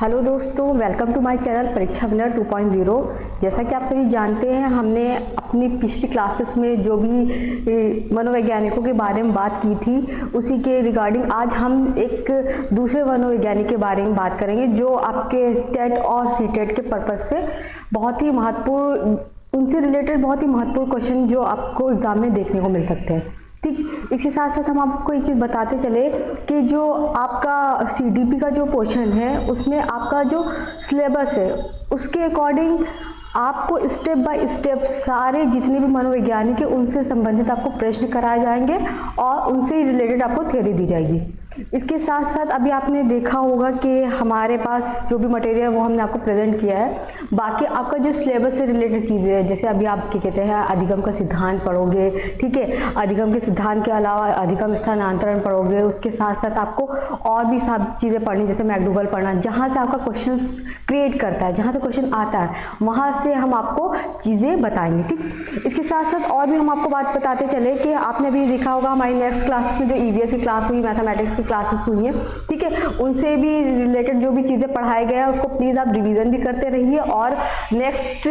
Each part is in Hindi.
हेलो दोस्तों, वेलकम टू माय चैनल परीक्षा विनर 2.0। जैसा कि आप सभी जानते हैं, हमने अपनी पिछली क्लासेस में जो भी मनोवैज्ञानिकों के बारे में बात की थी, उसी के रिगार्डिंग आज हम एक दूसरे मनोवैज्ञानिक के बारे में बात करेंगे जो आपके टेट और सीटेट के पर्पज़ से बहुत ही महत्वपूर्ण, उनसे रिलेटेड बहुत ही महत्वपूर्ण क्वेश्चन जो आपको एग्जाम में देखने को मिल सकते हैं। ठीक, इसके साथ साथ हम आपको एक चीज़ बताते चले कि जो आपका सीडीपी का जो पोर्शन है उसमें आपका जो सिलेबस है उसके अकॉर्डिंग आपको स्टेप बाय स्टेप सारे जितने भी मनोवैज्ञानिक है उनसे संबंधित आपको प्रश्न कराए जाएंगे और उनसे रिलेटेड आपको थ्योरी दी जाएगी। इसके साथ साथ अभी आपने देखा होगा कि हमारे पास जो भी मटेरियल है वो हमने आपको प्रेजेंट किया है। बाकी आपका जो सिलेबस से रिलेटेड चीज़ें हैं, जैसे अभी आप क्या कहते हैं अधिगम का सिद्धांत पढ़ोगे, ठीक है, अधिगम के सिद्धांत के अलावा अधिगम स्थानांतरण पढ़ोगे। उसके साथ साथ आपको और भी सब चीज़ें पढ़नी, जैसे मैकडूगल पढ़ना, जहाँ से आपका क्वेश्चन क्रिएट करता है, जहाँ से क्वेश्चन आता है वहाँ से हम आपको चीज़ें बताएंगे। ठीक, इसके साथ साथ और भी हम आपको बात बताते चले कि आपने अभी देखा होगा हमारी नेक्स्ट क्लासेस में जो ईवीएस की क्लास हुई, मैथमेटिक्स की क्लासेस हुई है, ठीक है, उनसे भी रिलेटेड जो भी चीज़ें पढ़ाया गया है उसको प्लीज़ आप रिवीजन भी करते रहिए और नेक्स्ट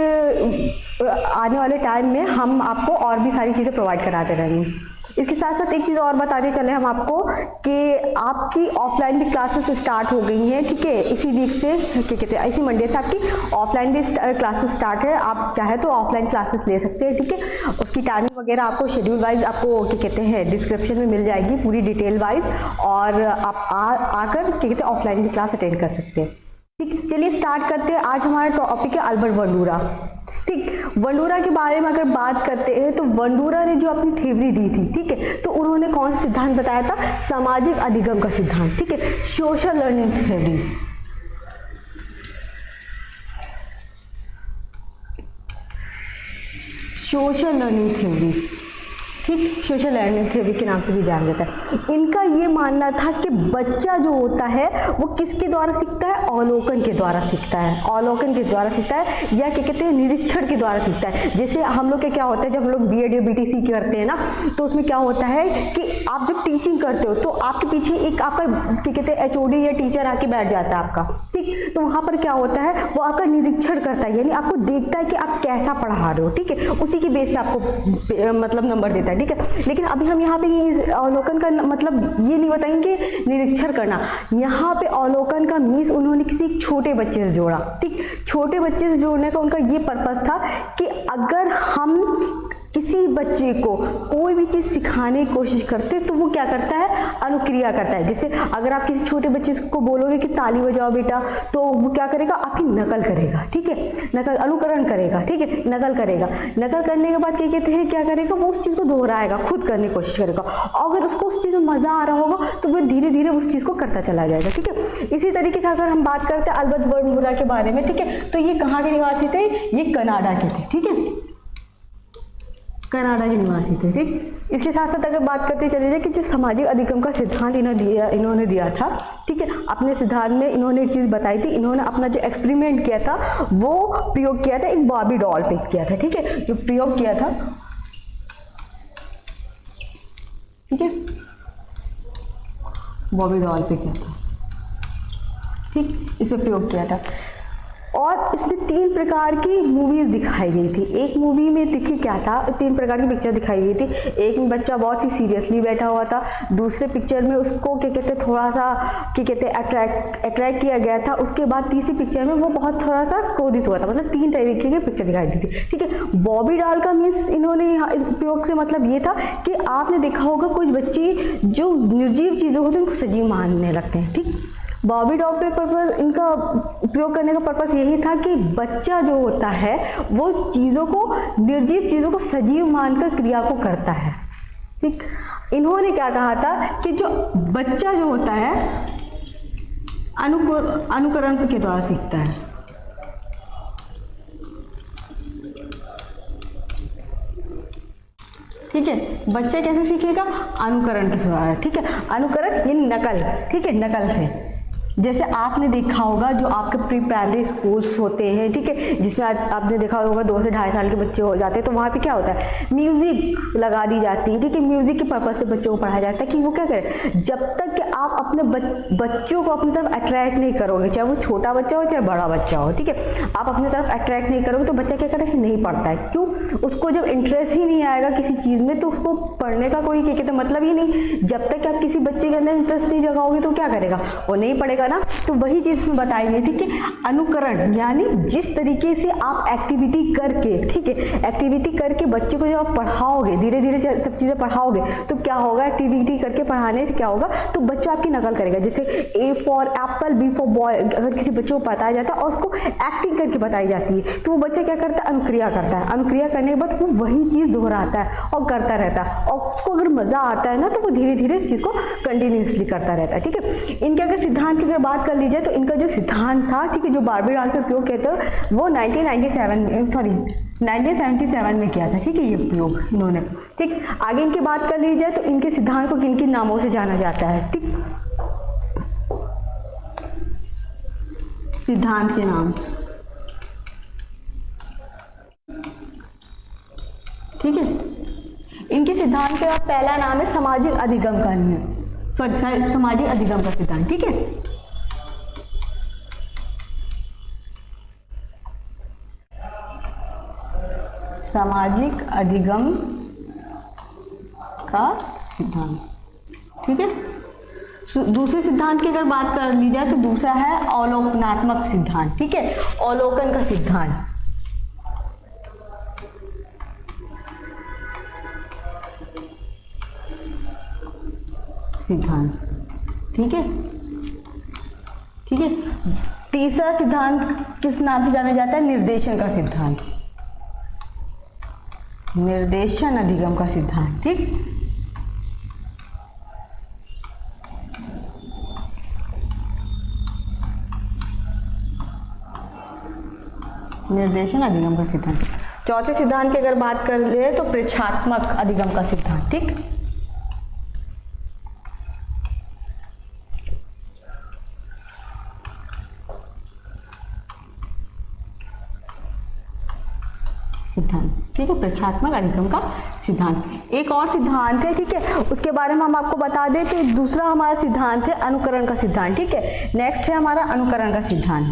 आने वाले टाइम में हम आपको और भी सारी चीज़ें प्रोवाइड कराते रहेंगे। इसके साथ साथ एक चीज़ और बताते चले हम आपको कि आपकी ऑफलाइन भी क्लासेस स्टार्ट हो गई हैं, ठीक है, इसी वीक से क्या कहते हैं इसी मंडे से आपकी ऑफलाइन भी क्लासेस स्टार्ट है। आप चाहे तो ऑफलाइन क्लासेस ले सकते हैं, ठीक है। उसकी टाइमिंग वगैरह आपको शेड्यूल वाइज आपको क्या कहते हैं डिस्क्रिप्शन में मिल जाएगी पूरी डिटेल वाइज, और आप आकर क्या कहते हैं ऑफलाइन भी क्लास अटेंड कर सकते हैं। ठीक, चलिए स्टार्ट करते हैं। आज हमारा टॉपिक है अल्बर्ट बंडूरा। ठीक, बंडूरा के बारे में अगर बात करते हैं तो बंडूरा ने जो अपनी थ्योरी दी थी, ठीक है, तो उन्होंने कौन सा सिद्धांत बताया था? सामाजिक अधिगम का सिद्धांत, ठीक है, social learning theory. Social learning theory, ठीक, सोशल लर्निंग थ्योरी के नाम से भी जाना जाता है। इनका ये मानना था कि बच्चा जो होता है वो किसके द्वारा सीखता है? अवलोकन के द्वारा सीखता है, अवलोकन के द्वारा सीखता है, या क्या कहते हैं निरीक्षण के द्वारा सीखता है। जैसे हम लोग के क्या होता है, जब हम लोग बीएड या बीटीसी करते हैं ना, तो उसमें क्या होता है कि आप जब टीचिंग करते हो तो आपके पीछे एक आपका क्या कहते हैं एचओडी या टीचर आके बैठ जाता है आपका, ठीक, तो वहाँ पर क्या होता है वो आपका निरीक्षण करता है, यानी आपको देखता है कि आप कैसा पढ़ा रहे हो, ठीक है, उसी के बेस पे आपको मतलब नंबर देता है, ठीक है। लेकिन अभी हम यहाँ पे ये अवलोकन का मतलब ये नहीं बताएंगे निरीक्षण करना, यहाँ पे अवलोकन का मीन्स उन्होंने किसी छोटे बच्चे से जोड़ा, ठीक, छोटे बच्चे से जोड़ने का उनका ये पर्पस था कि अगर हम किसी बच्चे को कोई भी चीज़ सिखाने की कोशिश करते तो वो क्या करता है? अनुक्रिया करता है। जैसे अगर आप किसी छोटे बच्चे को बोलोगे कि ताली बजाओ बेटा, तो वो क्या करेगा? आपकी नकल करेगा, ठीक है, नकल अनुकरण करेगा, ठीक है, नकल करेगा। नकल करने के बाद क्या कहते हैं क्या करेगा? वो उस चीज़ को दोहराएगा, खुद करने की कोशिश करेगा, और अगर उसको उस चीज़ में मज़ा आ रहा होगा तो वो धीरे धीरे उस चीज़ को करता चला जाएगा, ठीक है। इसी तरीके से अगर हम बात करते हैं अल्बर्ट बंडूरा के बारे में, ठीक है, तो ये कहाँ के निवासी थे? ये कनाडा के थे, ठीक है, कनाडा के निवासी थे, ठीक। इसके साथ साथ अगर बात करते चले जाए कि जो सामाजिक अधिगम का सिद्धांत इन्होंने दिया था, ठीक है, अपने सिद्धांत में इन्होंने एक चीज़ बताई थी, इन्होंने अपना जो एक्सपेरिमेंट किया था वो प्रयोग किया था एक बॉबी डॉल पे किया था, ठीक है, जो प्रयोग किया था, ठीक है, बॉबी डॉल पे किया था, ठीक, इस पे प्रयोग किया था। और इसमें 3 प्रकार की मूवीज दिखाई गई थी। एक मूवी में देखिए क्या था, 3 प्रकार की पिक्चर दिखाई गई थी। एक में बच्चा बहुत ही सीरियसली बैठा हुआ था, दूसरे पिक्चर में उसको क्या कहते हैं थोड़ा सा क्या कहते हैं अट्रैक्ट किया गया था, उसके बाद तीसरी पिक्चर में वो बहुत थोड़ा सा क्रोधित हुआ था। मतलब 3 तरीके की पिक्चर दिखाई दी थी, ठीक है। बॉबी डॉल का मीन्स इन्होंने इस प्रयोग से मतलब ये था कि आपने देखा होगा कुछ बच्चे जो निर्जीव चीज़ें होती हैं उनको सजीव मानने लगते हैं, ठीक। बॉबी डॉल पे पर्पस इनका प्रयोग करने का पर्पस यही था कि बच्चा जो होता है वो चीज़ों को, निर्जीव चीज़ों को सजीव मानकर क्रिया को करता है, ठीक। इन्होंने क्या कहा था कि जो बच्चा जो होता है अनुकरण के द्वारा सीखता है, ठीक है, बच्चा कैसे सीखेगा? अनुकरण के द्वारा, ठीक है, अनुकरण यानी नकल, ठीक है, नकल से। जैसे आपने देखा होगा जो आपके प्री प्राइमरी स्कूल्स होते हैं, ठीक है, जिसमें आपने देखा होगा 2 से 2.5 साल के बच्चे हो जाते हैं, तो वहाँ पे क्या होता है म्यूजिक लगा दी जाती है, ठीक है, म्यूजिक के पर्पज से बच्चों को पढ़ाया जाता है कि वो क्या करें, जब तक कि आप अपने बच्चों को अपनी तरफ अट्रैक्ट नहीं करोगे, चाहे वो छोटा बच्चा हो चाहे बड़ा बच्चा हो, ठीक है, आप अपनी तरफ अट्रैक्ट नहीं करोगे तो बच्चा क्या करेगा, नहीं पढ़ता है। क्यों? उसको जब इंटरेस्ट ही नहीं आएगा किसी चीज़ में तो उसको पढ़ने का कोई क्या कहते हैं मतलब ही नहीं। जब तक आप किसी बच्चे के अंदर इंटरेस्ट नहीं जगाओगे तो क्या करेगा, वो नहीं पढ़ेगा ना। तो वही चीज़ में बताई गई थी कि अनुकरण यानी जिस तरीके से आप एक्टिविटी करके, ठीक है, एक्टिविटी करके बच्चे को जब आप पढ़ाओगे, धीरे धीरे सब चीज़ें पढ़ाओगे तो क्या होगा, एक्टिविटी करके पढ़ाने से क्या होगा, तो बच्चा आपकी नकल करेगा। जैसे A for apple, B for boy, अगर किसी बच्चे को बताया जाता है और उसको एक्टिंग करके बताई जाती है तो वो बच्चा क्या करता है, अनुक्रिया करता है। अनुक्रिया करने के बाद वो वही चीज़ दोहराता है और करता रहता है, और उसको अगर मज़ा आता है ना तो वो धीरे धीरे इस चीज़ को कंटिन्यूसली करता रहता है, ठीक है। इनके अगर सिद्धांत की अगर बात कर ली जाए तो इनका जो सिद्धांत था, ठीक है, जो बार्बी डॉल का उपयोग कहते हैं वो 1977 में किया था, ठीक है, ये उपयोग इन्होंने, ठीक। आगे इनकी बात कर ली जाए तो इनके सिद्धांत को किन किन नामों से जाना जाता है, ठीक। सिद्धांत के नाम, ठीक है, इनके सिद्धांत का पहला नाम है सामाजिक अधिगम का नियम, सॉरी सामाजिक अधिगम का सिद्धांत, ठीक है। सामाजिक अधिगम का सिद्धांत, ठीक है। दूसरे सिद्धांत की अगर बात कर ली जाए तो दूसरा है अवलोकनात्मक सिद्धांत, ठीक है, अवलोकन का सिद्धांत। ठीक है, ठीक है। तीसरा सिद्धांत किस नाम से जाना जाता है, निर्देशन का सिद्धांत, निर्देशन अधिगम का सिद्धांत, ठीक। निर्देशन अधिगम का सिद्धांत। चौथे सिद्धांत की अगर बात कर ले तो प्रेक्षात्मक अधिगम का सिद्धांत, ठीक। सिद्धांत, ठीक है, प्रेक्षात्मक अधिगम का सिद्धांत। एक और सिद्धांत है, ठीक है, उसके बारे में हम आपको बता दें कि दूसरा हमारा सिद्धांत है अनुकरण का सिद्धांत, ठीक है। नेक्स्ट है हमारा अनुकरण का सिद्धांत।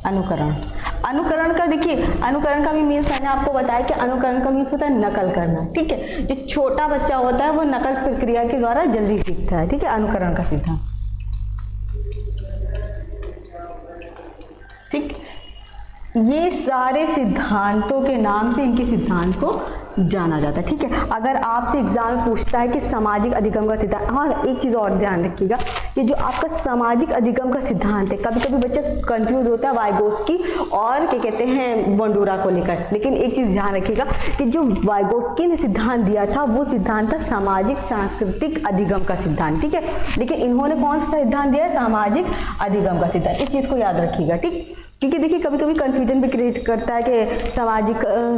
अनुकरण, अनुकरण का देखिए, अनुकरण का भी मीन्स मैंने आपको बताया कि अनुकरण का मीन्स होता है नकल करना, ठीक है। जो छोटा बच्चा होता है वो नकल प्रक्रिया के द्वारा जल्दी सीखता है, ठीक है, अनुकरण का सिद्धांत, ठीक। ये सारे सिद्धांतों के नाम से इनके सिद्धांत को जाना जाता है, ठीक है। अगर आपसे एग्जाम में पूछता है कि सामाजिक अधिगम का सिद्धांत, हाँ एक चीज़ और ध्यान रखिएगा कि जो आपका सामाजिक अधिगम का सिद्धांत है, कभी कभी बच्चा कंफ्यूज होता है वाइगोस्की और क्या कहते हैं बंडूरा को लेकर, लेकिन एक चीज़ ध्यान रखिएगा कि जो वाइगोस्की ने सिद्धांत दिया था वो सिद्धांत था सामाजिक सांस्कृतिक अधिगम का सिद्धांत, ठीक है। लेकिन इन्होंने कौन सा सिद्धांत दिया है, सामाजिक अधिगम का सिद्धांत। इस चीज़ को याद रखिएगा, ठीक, क्योंकि देखिए कभी कभी कंफ्यूजन भी क्रिएट करता है कि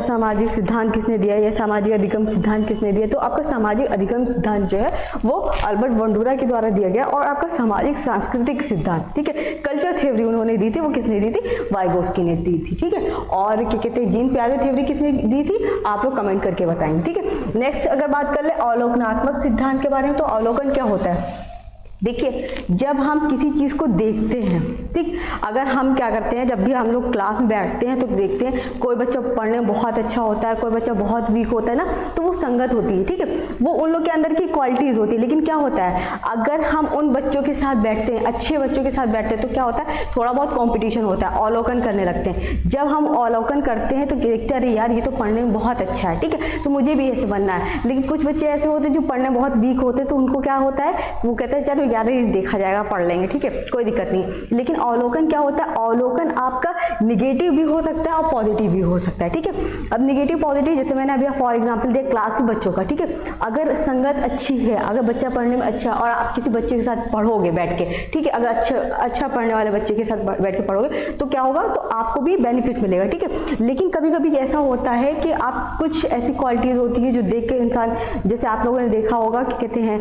सामाजिक सिद्धांत किसने दिया या सामाजिक अधिगम सिद्धांत किसने दिया। तो आपका सामाजिक अधिगम सिद्धांत जो है वो अल्बर्ट बंडूरा के द्वारा दिया गया, और आपका सामाजिक सांस्कृतिक सिद्धांत, ठीक है, कल्चर थ्योरी उन्होंने दी थी, वो किसने दी थी, वाइगोस्की ने दी थी, ठीक है। और क्या कहते हैं जीन पियाजे थ्योरी किसने दी थी, आप लोग कमेंट करके बताएंगे, ठीक है। नेक्स्ट अगर बात कर ले अवलोकनात्मक सिद्धांत के बारे में, तो अवलोकन क्या होता है, देखिए जब हम किसी चीज़ को देखते हैं, ठीक, अगर हम क्या करते हैं, जब भी हम लोग क्लास में बैठते हैं तो देखते हैं कोई बच्चा पढ़ने में बहुत अच्छा होता है, कोई बच्चा बहुत वीक होता है ना, तो वो संगत होती है, ठीक है, वो उन लोग के अंदर की क्वालिटीज़ होती है। लेकिन क्या होता है, अगर हम उन बच्चों के साथ बैठते हैं, अच्छे बच्चों के साथ बैठते हैं, तो क्या होता है, थोड़ा बहुत कॉम्पिटिशन होता है, अवलोकन करने लगते हैं। जब हम अवलोकन करते हैं तो देखते हैं अरे यार ये तो पढ़ने में बहुत अच्छा है, ठीक है, तो मुझे भी ऐसे बनना है। लेकिन कुछ बच्चे ऐसे होते हैं जो पढ़ने में बहुत वीक होते हैं, तो उनको क्या होता है, वो कहते हैं चलो यार देखा जाएगा, पढ़ लेंगे, ठीक है, कोई दिक्कत नहीं। लेकिन अवलोकन क्या होता है, अवलोकन आपका निगेटिव भी हो सकता है और पॉजिटिव भी हो सकता है, ठीक है। अब निगेटिव पॉजिटिव जैसे मैंने अभी फॉर एग्जांपल दिया क्लास के बच्चों का, ठीक है, अगर संगत अच्छी है, अगर बच्चा पढ़ने में अच्छा और आप किसी बच्चे के साथ पढ़ोगे बैठ के, ठीक है, अगर अच्छा पढ़ने वाले बच्चे के साथ बैठ के पढ़ोगे तो क्या होगा, तो आपको भी बेनिफिट मिलेगा, ठीक है। लेकिन कभी कभी ऐसा होता है कि आप कुछ ऐसी क्वालिटीज होती है जो देख के इंसान, जैसे आप लोगों ने देखा होगा कि कहते हैं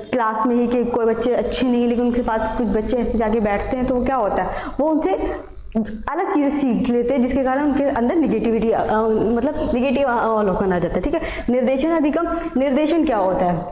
क्लास में ही कि कोई बच्चे अच्छे नहीं, लेकिन उनके पास कुछ बच्चे ऐसे जाके बैठते हैं, तो वो क्या होता है, वो उनसे अलग चीज़ें सीख लेते हैं, जिसके कारण उनके अंदर निगेटिविटी मतलब निगेटिव अवलोकन आ जाता है, ठीक है। निर्देशन अधिगम, निर्देशन क्या होता है,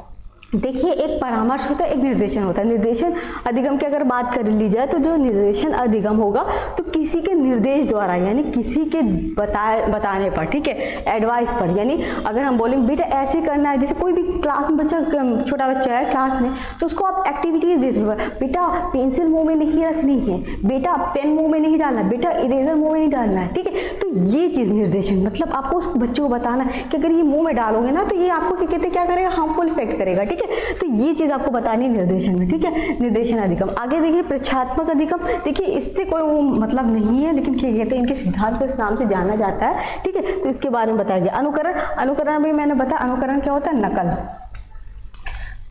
देखिए, एक परामर्श होता है, एक निर्देशन होता है। निर्देशन अधिगम की अगर बात कर ली जाए तो जो निर्देशन अधिगम होगा तो किसी के निर्देश द्वारा, यानी किसी के बताने पर, ठीक है, एडवाइस पर, यानी अगर हम बोलेंगे बेटा ऐसे करना है, जैसे कोई भी क्लास में बच्चा, छोटा बच्चा है क्लास में, तो उसको आप एक्टिविटीज दे सकते, बेटा पेंसिल मुंह में नहीं रखनी है, बेटा पेन मुंह में नहीं डालना, बेटा इरेजर मुंह में नहीं डालना है, ठीक है। तो ये चीज़ निर्देशन, मतलब आपको उस बच्चे को बताना है कि अगर ये मुंह में डालोगे ना तो ये आपको क्या कहते हैं, क्या करेगा, हार्मफुल इफेक्ट करेगा, ठीक है। तो ये चीज आपको बतानी है निर्देशन में, ठीक है, निर्देशन अधिगम। आगे देखिए परीक्षात्मक अधिगम, देखिए इससे कोई वो मतलब नहीं है, लेकिन क्या कहते हैं, इनके सिद्धांत को इस नाम से जाना जाता है, ठीक है। तो इसके बारे में बताया गया। अनुकरण, अनुकरण भी मैंने बताया, अनुकरण क्या होता है, नकल।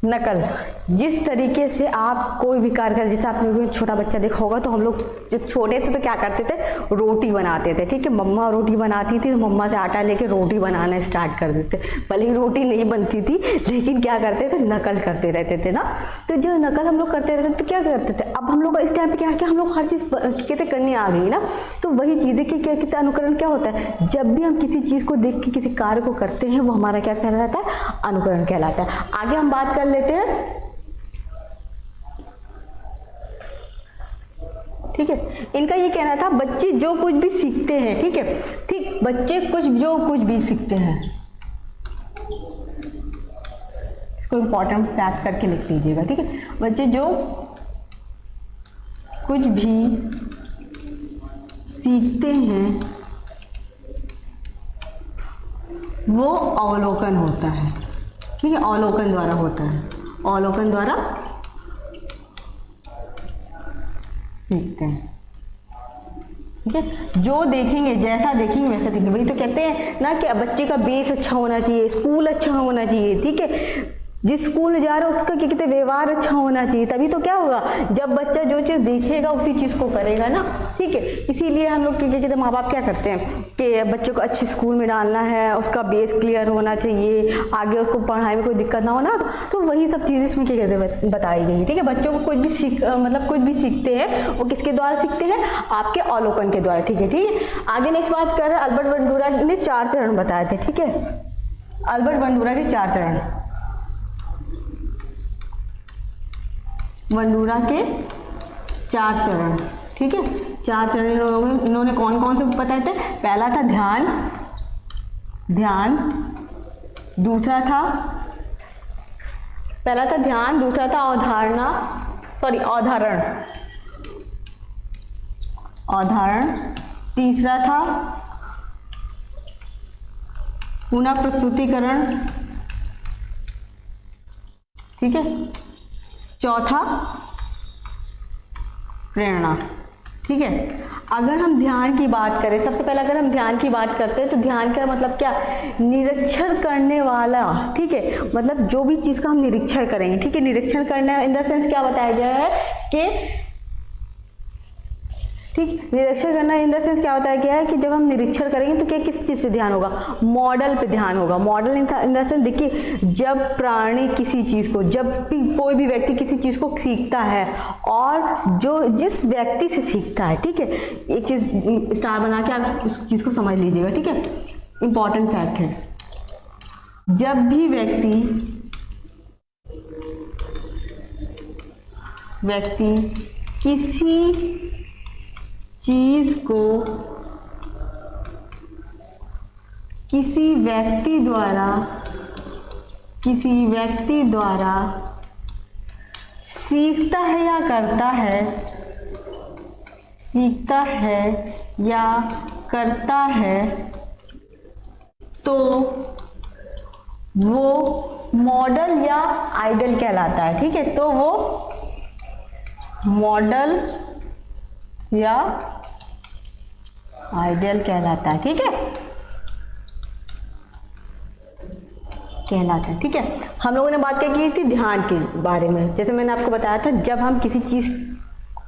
नकल, जिस तरीके से आप कोई भी कार्य करें, जैसे आपने छोटा बच्चा देखा होगा, तो हम लोग जब छोटे थे तो क्या करते थे, रोटी बनाते थे, ठीक है। मम्मा रोटी बनाती थी तो मम्मा से आटा लेके रोटी बनाना स्टार्ट कर देते, भले ही रोटी नहीं बनती थी, लेकिन क्या करते थे, नकल करते रहते थे ना। तो जो नकल हम लोग करते रहते थे तो क्या करते थे, अब हम लोग इस टाइम पे क्या हम लोग हर चीज़ कहते करनी आ गई ना, तो वही चीज़ें कि क्या कहते हैं, अनुकरण क्या होता है, जब भी हम किसी चीज़ को देख के किसी कार्य को करते हैं, वो हमारा क्या कहलाता है, अनुकरण कहलाता है। आगे हम बात कर लेते हैं, ठीक है। इनका ये कहना था, बच्चे जो कुछ भी सीखते हैं, ठीक है, ठीक, बच्चे जो कुछ भी सीखते हैं, इसको इंपॉर्टेंट फैक्ट करके लिख लीजिएगा, ठीक है। बच्चे जो कुछ भी सीखते हैं वो अवलोकन होता है, ठीक है, अवलोकन द्वारा होता है, अवलोकन द्वारा सीखते हैं, ठीक है। जो देखेंगे, जैसा देखेंगे वैसा देखेंगे, वही तो कहते हैं ना कि बच्चे का बेस अच्छा होना चाहिए, स्कूल अच्छा होना चाहिए, ठीक है। जिस स्कूल में जा रहा है उसका क्या कहते हैं, व्यवहार अच्छा होना चाहिए, तभी तो क्या होगा, जब बच्चा जो चीज़ देखेगा उसी चीज़ को करेगा ना, ठीक है। इसीलिए हम लोग क्या कहते हैं, माँ बाप क्या करते हैं कि बच्चे को अच्छे स्कूल में डालना है, उसका बेस क्लियर होना चाहिए, आगे उसको पढ़ाई में कोई दिक्कत ना हो ना, तो वही सब चीज़ें इसमें क्या कहते हैं बताई गई, ठीक है। बच्चों को कुछ भी मतलब कुछ भी सीखते हैं वो किसके द्वारा सीखते हैं, आपके अवलोकन के द्वारा, ठीक है, ठीक है। आगे नेक्स्ट बात कर रहे हैं, अल्बर्ट बंडूरा ने 4 चरण बताए थे, ठीक है। अल्बर्ट बंडूरा के 4 चरण, बंडूरा के 4 चरण, ठीक है। 4 चरण इन्होंने कौन कौन से बताए थे, पहला था ध्यान, ध्यान, दूसरा था, पहला था ध्यान, दूसरा था अवधारणा, अवधारण, अवधारण, तीसरा था पुनः प्रस्तुतिकरण, ठीक है, चौथा प्रेरणा, ठीक है। अगर हम ध्यान की बात करें, सबसे पहले अगर हम ध्यान की बात करते हैं तो ध्यान का मतलब क्या, निरीक्षण करने वाला, ठीक है, मतलब जो भी चीज़ का हम निरीक्षण करेंगे, ठीक है। निरीक्षण करना इन द सेंस क्या बताया गया है कि, ठीक, निरीक्षण करना इन द सेंस क्या होता है, क्या है कि जब हम निरीक्षण करेंगे तो क्या किस चीज़ पे ध्यान होगा, मॉडल पे ध्यान होगा। मॉडल इन द सेंस, देखिए, जब प्राणी किसी चीज़ को, जब भी कोई भी व्यक्ति किसी चीज़ को सीखता है और जो जिस व्यक्ति से सीखता है, ठीक है, एक चीज़ स्टार बना के आप उस चीज़ को समझ लीजिएगा, ठीक है, इंपॉर्टेंट फैक्ट है, जब भी व्यक्ति किसी चीज को किसी व्यक्ति द्वारा सीखता है या करता है, सीखता है या करता है, तो वो मॉडल या आइडल कहलाता है, ठीक है। तो वो मॉडल या आइडियल कहलाता है, ठीक है, कहलाता है, ठीक है। हम लोगों ने बात क्या की थी, ध्यान के बारे में, जैसे मैंने आपको बताया था, जब हम किसी चीज़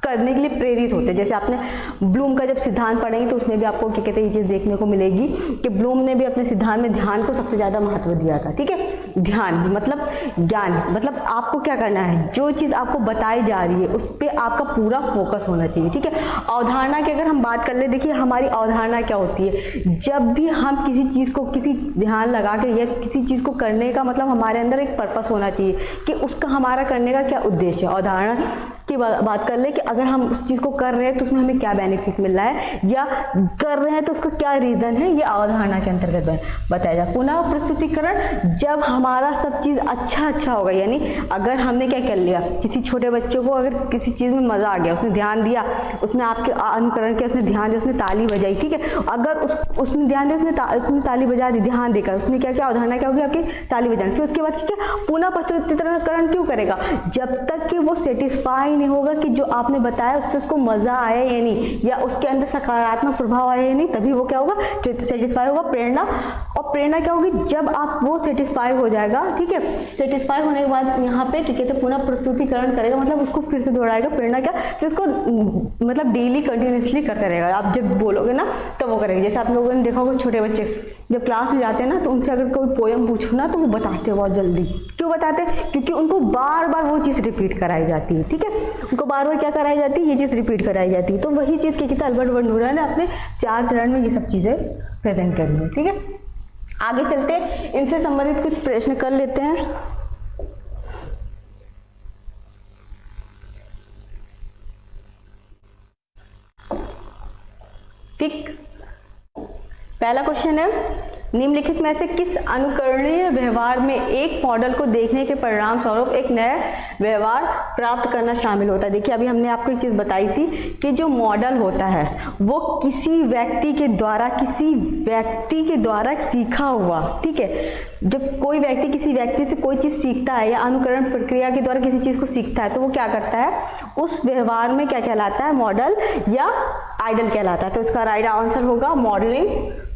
करने के लिए प्रेरित होते हैं, जैसे आपने ब्लूम का जब सिद्धांत पढ़ेंगे तो उसमें भी आपको क्या कहते हैं ये चीज़ देखने को मिलेगी कि ब्लूम ने भी अपने सिद्धांत में ध्यान को सबसे ज़्यादा महत्व दिया था, ठीक है। ध्यान मतलब ज्ञान, मतलब आपको क्या करना है, जो चीज़ आपको बताई जा रही है उस पर आपका पूरा फोकस होना चाहिए, ठीक है। अवधारणा की अगर हम बात कर ले, देखिए हमारी अवधारणा क्या होती है, जब भी हम किसी चीज़ को किसी ध्यान लगा के या किसी चीज़ को करने का मतलब हमारे अंदर एक पर्पस होना चाहिए कि उसका हमारा करने का क्या उद्देश्य है। अवधारणा की बात कर ले कि अगर हम उस चीज़ को कर रहे हैं तो उसमें हमें क्या बेनिफिट मिल रहा है या कर रहे हैं तो उसका क्या रीज़न है, ये अवधारणा के अंतर्गत बताया जाए। पुनः प्रस्तुतिकरण, जब हमारा सब चीज़ अच्छा होगा, यानी अगर हमने क्या कर लिया, किसी छोटे बच्चों को अगर किसी चीज़ में मज़ा आ गया, उसने ध्यान दिया, उसने आपके अनुकरण किया, उसने ध्यान दिया, उसने ताली बजाई, ठीक है। अगर उसने ध्यान दिया, उसने ताली बजा दी, ध्यान देकर उसने क्या किया, अवधारणा क्या होगी आपकी, ताली बजानी। फिर उसके बाद क्या, पुनः प्रस्तुतिकरण क्यों करेगा, जब तक कि वो सेटिस्फाई नहीं होगा कि जो आपने बताया उससे उसको मजा आया या नहीं, या उसके अंदर सकारात्मक प्रभाव आया या नहीं, तभी वो क्या होगा, सेटिस्फाई होगा। प्रेरणा, और प्रेरणा क्या होगी, जब आप वो सेटिस्फाई हो जाएगा, ठीक है, सेटिस्फाई होने के बाद यहाँ पे ठीक है तो पुनः प्रस्तुतिकरण करेगा, मतलब उसको फिर से दोहराएगा। प्रेरणा क्या, फिर उसको मतलब डेली कंटिन्यूसली करते रहेगा, आप जब बोलोगे ना तो वो करेगा। जैसे आप लोगों ने देखा होगा छोटे बच्चे जब क्लास में जाते हैं ना तो उनसे अगर कोई पोएम पूछो ना तो वो बताते हैं बहुत जल्दी। क्यों बताते हैं, क्योंकि उनको बार बार वो चीज़ रिपीट कराई जाती है, ठीक है, उनको बार बार क्या कराई जाती है, ये चीज़ रिपीट कराई जाती है। तो वही चीज़ क्या कहता है, अल्बर्ट बंडूरा ने अपने 4 चरण में ये सब चीज़ें प्रेजेंट करी है, ठीक है। आगे चलते हैं, इनसे संबंधित कुछ प्रश्न कर लेते हैं। ठीक, पहला क्वेश्चन है, निम्नलिखित में से किस अनुकरणीय व्यवहार में एक मॉडल को देखने के परिणाम स्वरूप एक नया व्यवहार प्राप्त करना शामिल होता है। देखिए अभी हमने आपको एक चीज़ बताई थी कि जो मॉडल होता है वो किसी व्यक्ति के द्वारा सीखा हुआ, ठीक है, जब कोई व्यक्ति किसी व्यक्ति से कोई चीज़ सीखता है या अनुकरण प्रक्रिया के द्वारा किसी चीज़ को सीखता है तो वो क्या करता है, उस व्यवहार में क्या कहलाता है, मॉडल या आइडल कहलाता है। तो इसका राइट आंसर होगा मॉडलिंग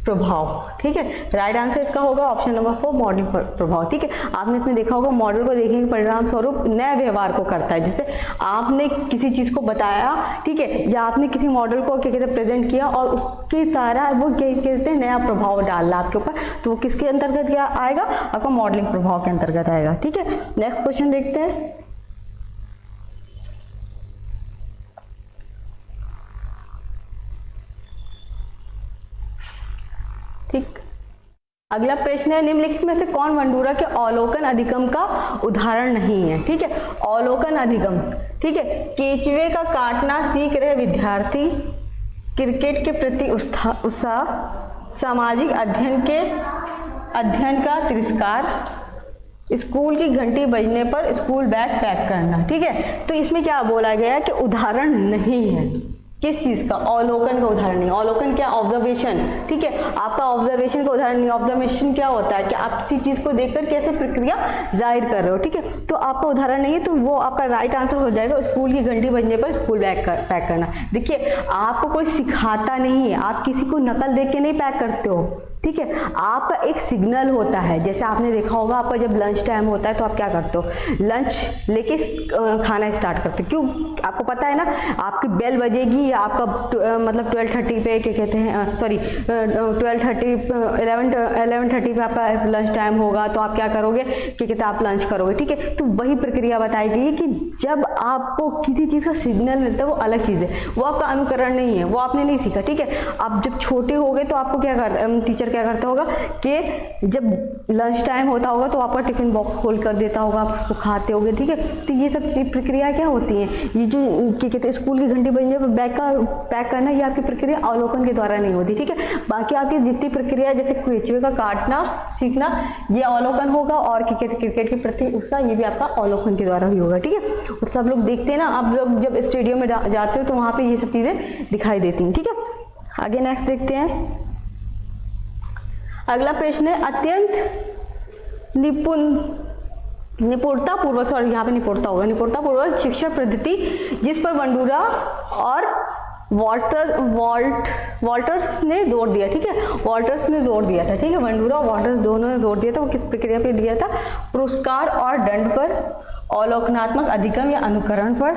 प्रभाव, ठीक है। राइट आंसर इसका होगा ऑप्शन नंबर 4 मॉडलिंग प्रभाव, ठीक है। आपने इसमें देखा होगा मॉडल को देखने के परिणाम स्वरूप नए व्यवहार को करता है। जैसे आपने किसी चीज़ को बताया, ठीक है, या आपने किसी मॉडल को क्या कहते हैं प्रेजेंट किया और उसकी तरह वो क्या कहते हैं नया प्रभाव डाला आपके ऊपर, तो वो किसके अंतर्गत क्या आएगा, आपका मॉडलिंग प्रभाव के अंतर्गत आएगा, ठीक है। नेक्स्ट क्वेश्चन देखते हैं। ठीक, अगला प्रश्न है, निम्नलिखित में से कौन बंडूरा के अवलोकन अधिगम का उदाहरण नहीं है, ठीक है। अवलोकन अधिगम, ठीक है, केंचुए का काटना सीख रहे विद्यार्थी, क्रिकेट के प्रति उत्साह, सामाजिक अध्ययन का तिरस्कार, स्कूल की घंटी बजने पर स्कूल बैग पैक करना, ठीक है। तो इसमें क्या बोला गया है कि उदाहरण नहीं है, किस चीज का, अवलोकन का उदाहरण नहीं। अवलोकन क्या, ऑब्जर्वेशन, ठीक है, आपका ऑब्जर्वेशन का उदाहरण नहीं। ऑब्जर्वेशन क्या होता है कि आप किसी चीज को देखकर कैसे प्रक्रिया जाहिर कर रहे हो, ठीक है, तो आपका उदाहरण नहीं है, तो वो आपका राइट आंसर हो जाएगा स्कूल की घंटी बजने पर स्कूल बैग पैक करना। देखिए आपको कोई सिखाता नहीं है, आप किसी को नकल देख के नहीं पैक करते हो, ठीक है, आपका एक सिग्नल होता है। जैसे आपने देखा होगा आपका जब लंच टाइम होता है तो आप क्या करते हो, लंच लेके खाना स्टार्ट करते हो। क्यों, आपको पता है ना आपकी बेल बजेगी या आपका मतलब 12:30 पे क्या कहते हैं, सॉरी 11:30 पे आपका लंच टाइम होगा, तो आप क्या करोगे, क्या कहते हैं, आप लंच करोगे, ठीक है। तो वही प्रक्रिया बताई गई है कि जब आपको किसी चीज़ का सिग्नल मिलता है वो अलग चीज़ है, वो आपका अनुकरण नहीं है, वो आपने नहीं सीखा, ठीक है। आप जब छोटे हो गए तो आपको क्या करता, टीचर क्या करता होगा कि जब लंच टाइम होता होगा तो आपका टिफिन बॉक्स खोल कर देता होगा, आप उसको खाते होगे, ठीक है। तो ये सब प्रक्रिया क्या होती है, ये जो क्या कहते हैं स्कूल की घंटी बजने पर बैग का पैक करना, ये आपकी प्रक्रिया अवलोकन के द्वारा नहीं होती, ठीक है। बाकी आपकी जितनी प्रक्रिया जैसे केंचुए का काटना सीखना ये अवलोकन होगा, और क्रिकेट के प्रति उत्साह ये भी आपका अवलोकन के द्वारा ही होगा, ठीक है। सब लोग देखते हैं ना, आप लोग जब स्टेडियम में जाते हो तो वहाँ पे ये सब चीज़ें दिखाई देती हैं, ठीक है। आगे नेक्स्ट देखते हैं। अगला प्रश्न है, अत्यंत निपुणतापूर्वक, सॉरी यहाँ पे निपुणतापूर्वक शिक्षण पद्धति जिस पर बंडूरा और वॉल्टर्स ने जोर दिया, ठीक है, वॉल्टर्स ने जोर दिया था, ठीक है, बंडूरा और वॉल्टर्स दोनों ने जोर दिया था, वो किस प्रक्रिया पे दिया था, पुरस्कार और दंड पर, अवलोकनात्मक अधिगम या अनुकरण पर,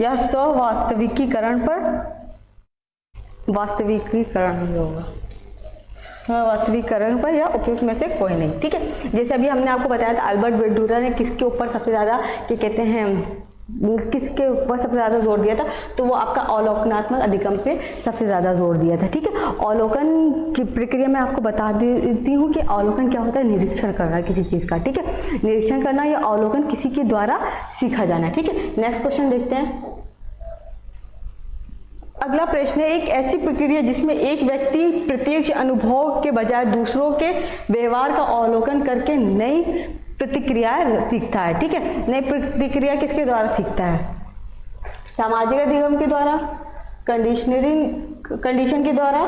या वास्तविकीकरण होगा। वास्तविकरण पर या उपयुक्त में से कोई नहीं। ठीक है, जैसे अभी हमने आपको बताया था अल्बर्ट बंडूरा ने किसके ऊपर सबसे ज़्यादा क्या कहते हैं किसके ऊपर सबसे ज़्यादा जोर दिया था, तो वो आपका अवलोकनात्मक अधिगम पे सबसे ज़्यादा जोर दिया था। ठीक है, अवलोकन की प्रक्रिया मैं आपको बता देती हूँ कि अवलोकन क्या होता है, निरीक्षण करना किसी चीज़ का। ठीक है, निरीक्षण करना या अवलोकन किसी के द्वारा सीखा जाना। ठीक है, नेक्स्ट क्वेश्चन देखते हैं। अगला प्रश्न है, एक ऐसी प्रक्रिया जिसमें एक व्यक्ति प्रत्यक्ष अनुभव के बजाय दूसरों के व्यवहार का अवलोकन करके नई प्रतिक्रियाएं सीखता है। ठीक है, नई प्रतिक्रिया किसके द्वारा सीखता है, सामाजिक अधिगम के द्वारा, कंडीशन के द्वारा,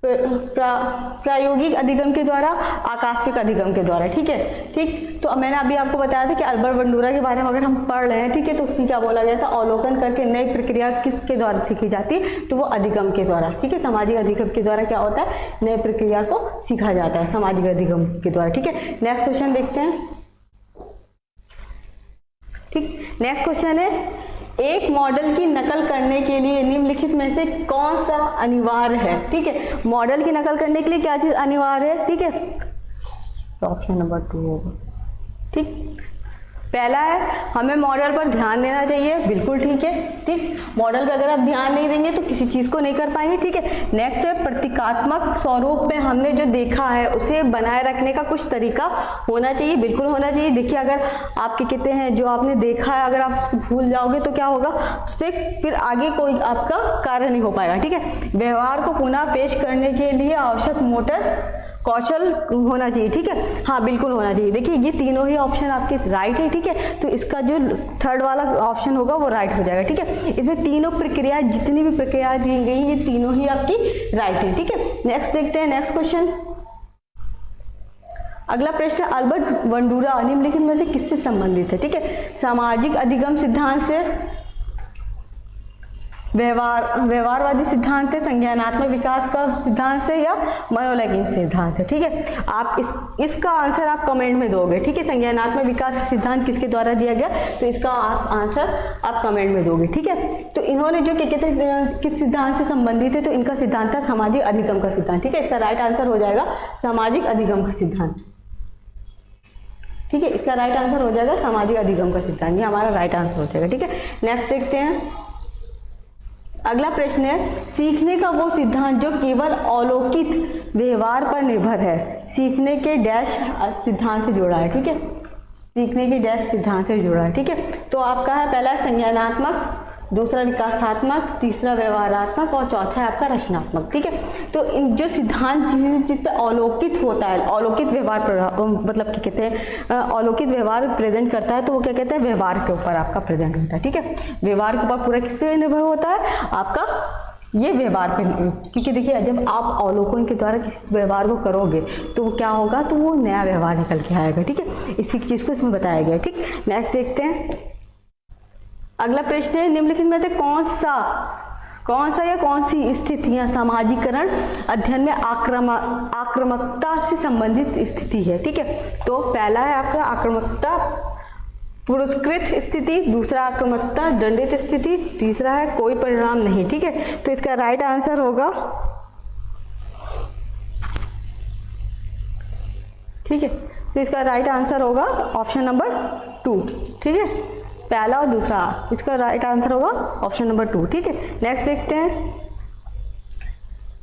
प्रायोगिक अधिगम के द्वारा, आकस्मिक अधिगम के द्वारा। ठीक है, ठीक, तो मैंने अभी आपको बताया था कि अल्बर्ट बंडूरा के बारे में अगर हम पढ़ रहे हैं, ठीक है, तो उसमें क्या बोला गया था, अवलोकन करके नई प्रक्रिया किसके द्वारा सीखी जाती है, तो वो अधिगम के द्वारा। ठीक है, सामाजिक अधिगम के द्वारा क्या होता है, नई प्रक्रिया को सीखा जाता है सामाजिक अधिगम के द्वारा। ठीक है, नेक्स्ट क्वेश्चन देखते हैं। ठीक, नेक्स्ट क्वेश्चन है, एक मॉडल की नकल करने के लिए निम्नलिखित में से कौन सा अनिवार्य है। ठीक है, मॉडल की नकल करने के लिए क्या चीज अनिवार्य है। ठीक है, तो ऑप्शन नंबर 2 होगा। ठीक, पहला है हमें मॉडल पर ध्यान देना चाहिए, बिल्कुल ठीक है। ठीक, मॉडल पर अगर आप ध्यान नहीं देंगे तो किसी चीज को नहीं कर पाएंगे। ठीक है, नेक्स्ट है प्रतीकात्मक स्वरूप में हमने जो देखा है उसे बनाए रखने का कुछ तरीका होना चाहिए, बिल्कुल होना चाहिए। देखिए, अगर आपके कहते हैं जो आपने देखा है अगर आप भूल जाओगे तो क्या होगा, उससे फिर आगे कोई आपका कार्य नहीं हो पाएगा। ठीक है, व्यवहार को पुनः पेश करने के लिए आवश्यक मोटर कौशल होना चाहिए। ठीक है, हाँ बिल्कुल होना चाहिए। देखिए, ये तीनों ही ऑप्शन आपके राइट है। ठीक है, तो इसका जो थर्ड वाला ऑप्शन होगा वो राइट हो जाएगा। ठीक है, इसमें तीनों प्रक्रिया जितनी भी प्रक्रिया दी गई ये तीनों ही आपकी राइट है। ठीक है, नेक्स्ट देखते हैं, नेक्स्ट क्वेश्चन। अगला प्रश्न, अल्बर्ट बंडूरा निम्नलिखित में से किससे संबंधित है। ठीक है, सामाजिक अधिगम सिद्धांत से, व्यवहारवादी सिद्धांत से, संज्ञानात्मक विकास का सिद्धांत से, या मनोलैंगिक सिद्धांत से। ठीक है, आप इसका आंसर आप कमेंट में दोगे। ठीक है, संज्ञानात्मक विकास का सिद्धांत किसके द्वारा दिया गया, तो इसका आंसर आप कमेंट में दोगे। ठीक है, तो इन्होंने जो क्या कहते हैं किस सिद्धांत से संबंधित है, तो इनका सिद्धांत था सामाजिक अधिगम का सिद्धांत। ठीक है, इसका राइट आंसर हो जाएगा सामाजिक अधिगम का सिद्धांत। ठीक है, इसका राइट आंसर हो जाएगा सामाजिक अधिगम का सिद्धांत, ये हमारा राइट आंसर हो जाएगा। ठीक है, नेक्स्ट देखते हैं। अगला प्रश्न है, सीखने का वो सिद्धांत जो केवल अलौकिक व्यवहार पर निर्भर है, सीखने के डैश सिद्धांत से जुड़ा है। ठीक है, सीखने के डैश सिद्धांत से जुड़ा है। ठीक है, तो आपका है पहला संज्ञानात्मक, दूसरा विकासात्मक, तीसरा व्यवहारात्मक और चौथा है आपका रचनात्मक। ठीक है, तो इन जो सिद्धांत जिस पे अलौकिक होता है, अलौकिक व्यवहार मतलब क्या कहते हैं अलौकिक व्यवहार प्रेजेंट करता है, तो वो क्या कहते हैं व्यवहार के ऊपर आपका प्रेजेंट होता है। ठीक है, व्यवहार के ऊपर पूरा किस पे निर्भर होता है आपका ये व्यवहार पे, क्योंकि देखिए जब आप अवलोकन के द्वारा किसी व्यवहार को करोगे तो वो क्या होगा, तो वो नया व्यवहार निकल के आएगा। ठीक है, इसी चीज़ को इसमें बताया गया। ठीक, नेक्स्ट देखते हैं। अगला प्रश्न है, निम्नलिखित में से कौन सा या कौन सी स्थितियां सामाजिकरण अध्ययन में आक्रामकता से संबंधित स्थिति है। ठीक है, तो पहला है आपका आक्रामकता पुरस्कृत स्थिति, दूसरा आक्रामकता दंडित स्थिति, तीसरा है कोई परिणाम नहीं। ठीक है, तो इसका राइट आंसर होगा, ठीक है, तो इसका राइट आंसर होगा ऑप्शन नंबर 2। ठीक है, पहला और दूसरा, इसका राइट आंसर होगा ऑप्शन नंबर 2। ठीक है, नेक्स्ट देखते हैं।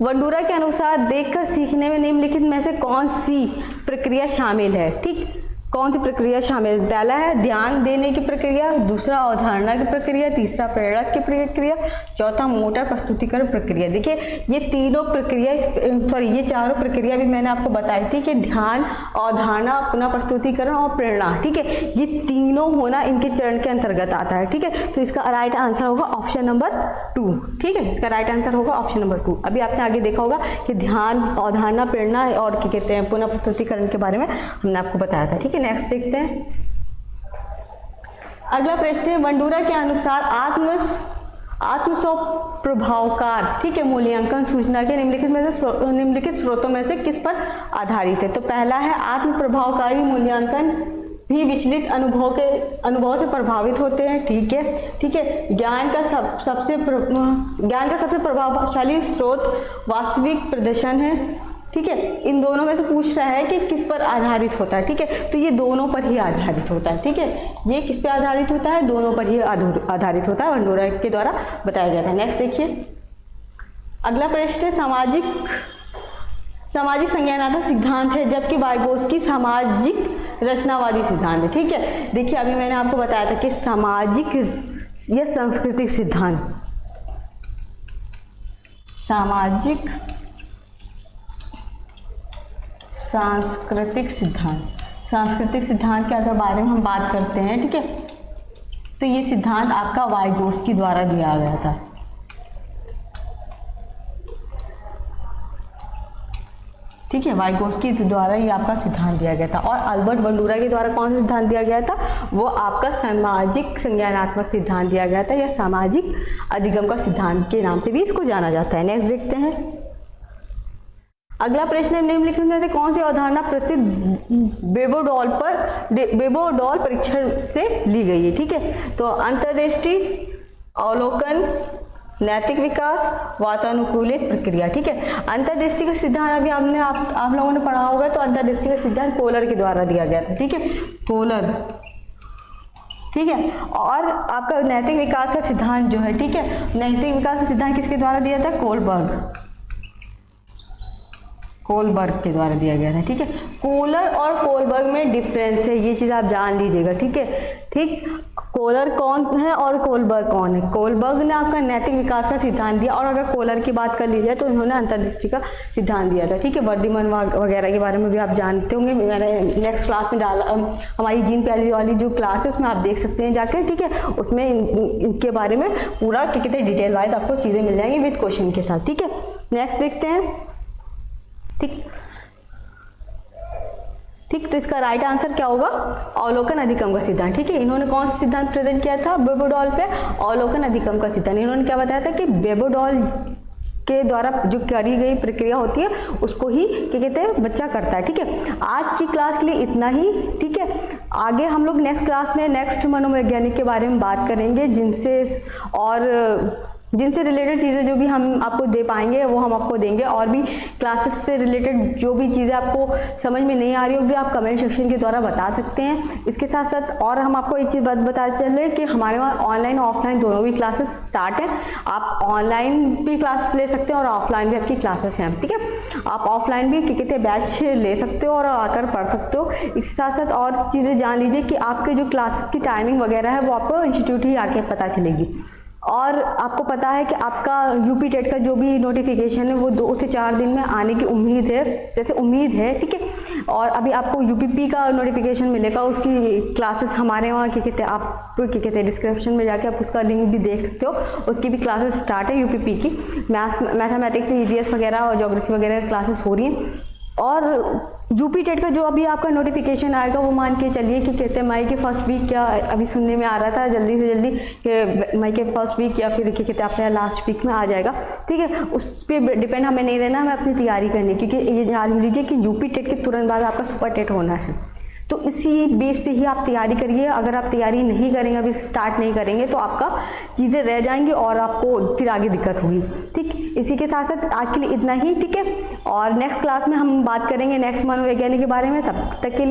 बंडूरा के अनुसार देखकर सीखने में निम्नलिखित में से कौन सी प्रक्रिया शामिल है। ठीक, कौन सी प्रक्रिया शामिल, पहला है ध्यान देने की प्रक्रिया, दूसरा अवधारणा की प्रक्रिया, तीसरा प्रेरक की प्रक्रिया, चौथा मोटर प्रस्तुतिकरण प्रक्रिया। देखिए ये तीनों प्रक्रिया ये चारों प्रक्रिया भी मैंने आपको बताई थी कि ध्यान, अवधारणा, पुनः प्रस्तुतिकरण और प्रेरणा। ठीक है, ये तीनों होना इनके चरण के अंतर्गत आता है। ठीक है, तो इसका राइट आंसर होगा ऑप्शन नंबर 2। ठीक है, इसका राइट आंसर होगा ऑप्शन नंबर 2। अभी आपने आगे देखा होगा कि ध्यान, अवधारणा, प्रेरणा और क्या कहते हैं पुनः प्रस्तुतिकरण के बारे में हमने आपको बताया था। ठीक है, नेक्स्ट देखते हैं। अगला प्रश्न है, बंडूरा के अनुसार आत्मस्व प्रभावकार, ठीक है, मूल्यांकन सूचना के निम्नलिखित स्रोतों में से किस पर आधारित है। तो पहला है आत्म प्रभावकारी मूल्यांकन भी विचलित अनुभव से प्रभावित होते हैं। ठीक है, ज्ञान का सबसे प्रभावशाली स्रोत वास्तविक प्रदर्शन है। ठीक है, इन दोनों में से पूछ रहा है कि किस पर आधारित होता है। ठीक है, तो ये दोनों पर ही आधारित होता है। ठीक है, ये किस पे आधारित होता है, दोनों पर ही आधारित होता है, वंडोरा के द्वारा बताया गया था। नेक्स्ट देखिए, अगला प्रश्न सामाजिक संज्ञानात्मक सिद्धांत है, जबकि वाइगोत्स्की सामाजिक रचनावादी सिद्धांत है। ठीक है, देखिए अभी मैंने आपको बताया था कि सामाजिक या सांस्कृतिक सिद्धांत, सामाजिक सांस्कृतिक सिद्धांत के अगर बारे में हम बात करते हैं, ठीक है, तो ये सिद्धांत आपका वाइगोत्स्की द्वारा दिया गया था। ठीक है, वाइगोत्स्की द्वारा ये आपका सिद्धांत दिया गया था। और अल्बर्ट बंडूरा के द्वारा कौन सा सिद्धांत दिया गया था, वो आपका सामाजिक संज्ञानात्मक सिद्धांत दिया गया था, या सामाजिक अधिगम का सिद्धांत के नाम से भी इसको जाना जाता है। नेक्स्ट देखते हैं, अगला प्रश्न है, निम्नलिखित में से कौन सी अवधारणा प्रसिद्ध बेबोडॉल परीक्षण से ली गई है। ठीक है, तो अंतर्दृष्टि, अवलोकन, नैतिक विकास, वातानुकूलित प्रक्रिया। ठीक है, अंतर्दृष्टि का सिद्धांत अभी आप लोगों ने पढ़ा होगा, तो अंतर्दृष्टि का सिद्धांत कोलर के द्वारा दिया गया था। ठीक है, कोलर। ठीक है, और आपका नैतिक विकास का सिद्धांत जो है, ठीक है, नैतिक विकास का सिद्धांत किसके द्वारा दिया था, कोलबर्ग के द्वारा दिया गया था। ठीक है, कोलर और कोलबर्ग में डिफरेंस है, ये चीज़ आप जान लीजिएगा। ठीक है, ठीक, कोलर कौन है और कोलबर्ग कौन है। कोलबर्ग ने आपका नैतिक विकास का सिद्धांत दिया, और अगर कोलर की बात कर ली जाए तो इन्होंने अंतर्दृष्टि का सिद्धांत दिया था। ठीक है, वर्धमान वगैरह के बारे में भी आप जानते होंगे, मैंने नेक्स्ट क्लास में डाला, हमारी जीन पैली वाली जो क्लास है उसमें आप देख सकते हैं जाकर। ठीक है, उसमें इनके बारे में पूरा कितने डिटेल वाइज आपको चीज़ें मिल जाएंगी विद क्वेश्चन के साथ। ठीक है, नेक्स्ट देखते हैं। ठीक, तो इसका राइट आंसर क्या होगा, अवलोकन अधिगम का सिद्धांत। ठीक है, इन्होंने कौन सा सिद्धांत प्रेजेंट किया था बेबोडॉल पे, अवलोकन अधिगम का सिद्धांत। इन्होंने क्या बताया था कि बेबोडॉल के द्वारा जो करी गई प्रक्रिया होती है उसको ही क्या कहते हैं, बच्चा करता है। ठीक है, आज की क्लास के लिए इतना ही। ठीक है, आगे हम लोग नेक्स्ट क्लास में नेक्स्ट मनोवैज्ञानिक के बारे में बात करेंगे, जिनसे रिलेटेड चीज़ें जो भी हम आपको दे पाएंगे वो हम आपको देंगे, और भी क्लासेस से रिलेटेड जो भी चीज़ें आपको समझ में नहीं आ रही होगी आप कमेंट सेक्शन के द्वारा बता सकते हैं। इसके साथ साथ और हम आपको एक चीज़ बता चले कि हमारे वहाँ ऑनलाइन और ऑफलाइन दोनों भी क्लासेस स्टार्ट हैं। आप ऑनलाइन भी क्लासेस ले सकते हैं और ऑफलाइन भी आपकी क्लासेस हैं। ठीक है, आप ऑफलाइन भी कितने बैच ले सकते हो और आकर पढ़ सकते हो। इसके साथ साथ और चीज़ें जान लीजिए कि आपके जो क्लासेस की टाइमिंग वगैरह है वो आपको इंस्टीट्यूट ही आके पता चलेगी। और आपको पता है कि आपका यूपी टेट का जो भी नोटिफिकेशन है वो 2 से 4 दिन में आने की उम्मीद है। ठीक है, और अभी आपको यूपीपी का नोटिफिकेशन मिलेगा, उसकी क्लासेस हमारे वहाँ आप डिस्क्रिप्शन में जाके आप उसका लिंक भी देख सकते हो। उसकी भी क्लासेस स्टार्ट है, यूपीपी की मैथमेटिक्स, ईवीएस वगैरह और ज्योग्राफी वगैरह क्लासेस हो रही हैं। और यूपी टेट का जो अभी आपका नोटिफिकेशन आएगा वो मान के चलिए कि कहते हैं मई के फर्स्ट वीक, क्या अभी सुनने में आ रहा था जल्दी से जल्दी कि मई के फर्स्ट वीक या फिर कहते हैं अपने लास्ट वीक में आ जाएगा। ठीक है, उस पर डिपेंड हमें नहीं रहना, हमें अपनी तैयारी करनी, क्योंकि ये जान लीजिए कि यूपी टेट के तुरंत बाद आपका सुपर टेट होना है। तो इसी बेस पे ही आप तैयारी करिए। अगर आप तैयारी नहीं करेंगे, अभी स्टार्ट नहीं करेंगे, तो आपका चीज़ें रह जाएंगी और आपको फिर आगे दिक्कत होगी। ठीक, इसी के साथ साथ आज के लिए इतना ही। ठीक है, और नेक्स्ट क्लास में हम बात करेंगे नेक्स्ट मनोवैज्ञानिक के बारे में। तब तक के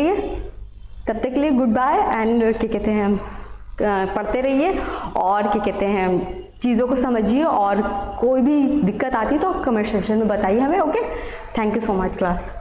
लिए गुड बाय एंड क्या कहते हैं, पढ़ते रहिए और क्या कहते हैं चीज़ों को समझिए, और कोई भी दिक्कत आती है तो कमेंट सेक्शन में बताइए हमें। Okay, thank you so much class.